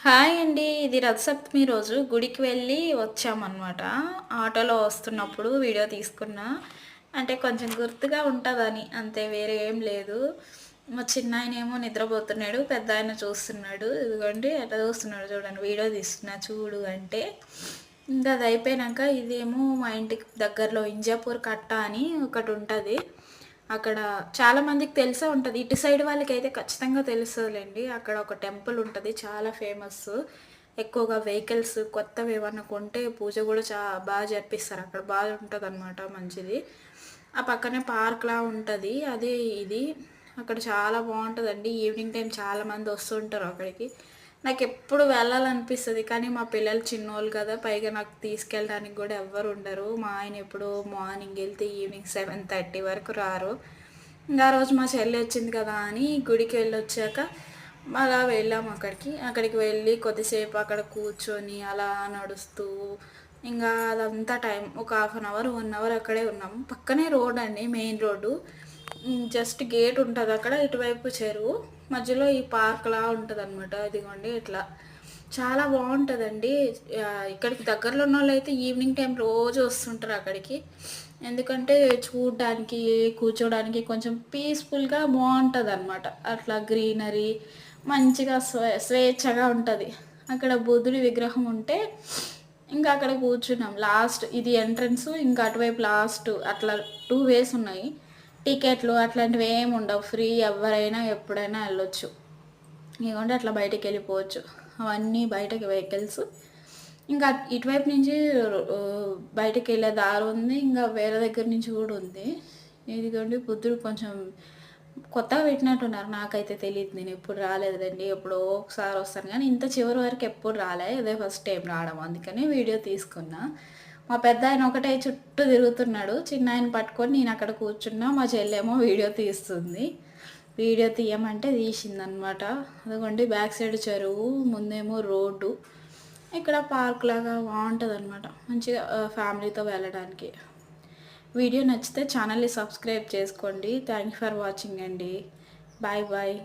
Hi అండి. ఇది రథసప్తమి రోజు గుడికి వెళ్ళి వచ్చామన్నమాట. ఆటోలో వస్తున్నప్పుడు వీడియో తీసుకున్నా. అంటే కొంచెం గుర్తుగా ఉంటదని అంతే, వేరే ఏం లేదు. మా చిన్నాయనేమో నిద్రపోతున్నాడు, పెద్దాయన చూస్తున్నాడు. ఇదిగోండి అట్లా చూస్తున్నాడు చూడండి, వీడియో తీస్తున్నా చూడు అంటే. ఇంకా అది అయిపోయినాక ఇదేమో మా ఇంటికి దగ్గరలో ఇంజాపూర్ కట్ట అని ఒకటి ఉంటుంది. అక్కడ చాలామందికి తెలిసే ఉంటుంది, ఇటు సైడ్ వాళ్ళకైతే ఖచ్చితంగా తెలుస్తుందిలేండి. అక్కడ ఒక టెంపుల్ ఉంటుంది, చాలా ఫేమస్. ఎక్కువగా వెహికల్స్ కొత్తవి ఏమన్నా కొంటే పూజ కూడా బాగా జరిపిస్తారు అక్కడ, బాగా ఉంటుంది అనమాట, మంచిది. ఆ పక్కనే పార్క్లా ఉంటుంది, అదే ఇది. అక్కడ చాలా బాగుంటుందండి. ఈవినింగ్ టైం చాలామంది వస్తుంటారు అక్కడికి. నాకు ఎప్పుడు వెళ్ళాలనిపిస్తుంది, కానీ మా పిల్లలు చిన్నోళ్ళు కదా, పైగా నాకు తీసుకెళ్ళడానికి కూడా ఎవ్వరు ఉండరు. మా ఆయన ఎప్పుడు మార్నింగ్ వెళ్తే ఈవినింగ్ 7:30 వరకు రారు. ఇంకా ఆ రోజు మా చెల్లి వచ్చింది కదా అని గుడికి వెళ్ళి వచ్చాక అలా వెళ్ళాము అక్కడికి వెళ్ళి కొద్దిసేపు అక్కడ కూర్చొని అలా నడుస్తూ ఇంకా అదంతా టైం ఒక 1/2 1 అవర్ అక్కడే ఉన్నాము. పక్కనే రోడ్ అండి, మెయిన్ రోడ్డు. జస్ట్ గేట్ ఉంటుంది అక్కడ, ఇటువైపు చెరువు, మధ్యలో ఈ పార్క్లా ఉంటుంది అనమాట. ఇదిగోండి ఇట్లా చాలా బాగుంటుందండి. ఇక్కడికి దగ్గరలో ఉన్న వాళ్ళు అయితే ఈవినింగ్ టైం రోజు వస్తుంటారు అక్కడికి. ఎందుకంటే చూడడానికి కూర్చోడానికి కొంచెం పీస్ఫుల్గా బాగుంటుంది అనమాట. అట్లా గ్రీనరీ మంచిగా స్వేచ్ఛగా ఉంటుంది. అక్కడ బుద్ధుడి విగ్రహం ఉంటే ఇంకా అక్కడ కూర్చున్నాం. లాస్ట్ ఇది ఎంట్రన్స్, ఇంకా అటువైపు లాస్ట్ అట్లా 2 వేస్ ఉన్నాయి. టికెట్లు అట్లాంటివి ఏమి ఉండవు, ఫ్రీ, ఎవరైనా ఎప్పుడైనా వెళ్ళొచ్చు. ఇదిగోండి అట్లా బయటికి వెళ్ళిపోవచ్చు. అవన్నీ బయటకి వెహికల్స్. ఇంకా ఇటువైపు నుంచి ఆ, బయటికి వెళ్ళే దారి ఉంది, ఇంకా వేరే దగ్గర నుంచి కూడా ఉంది. ఇదిగోండి బుద్ధుడు కొంచెం కొత్తగా పెట్టినట్టున్నారు, నాకైతే తెలియదు, నేను ఎప్పుడు రాలేదండి. ఎప్పుడో ఒకసారి వస్తాను కానీ ఇంత చివరి వరకు ఎప్పుడు రాలే, ఇదే ఫస్ట్ టైం రావడం, అందుకని వీడియో తీసుకున్నా. మా పెద్ద ఆయన ఒకటే చుట్టూ తిరుగుతున్నాడు, చిన్న ఆయన పట్టుకొని నేను అక్కడ కూర్చున్నా, మా చెల్లెమో వీడియో తీస్తుంది. వీడియో తీయమంటే తీసిందనమాట. అదిగోండి బ్యాక్ సైడ్ చెరువు, ముందేమో రోడ్డు. ఇక్కడ పార్క్ లాగా బాగుంటుంది అనమాట, మంచిగా ఫ్యామిలీతో వెళ్ళడానికి. వీడియో నచ్చితే ఛానల్ని సబ్స్క్రైబ్ చేసుకోండి. థ్యాంక్ యూ ఫర్ వాచింగ్ అండి. Bye bye.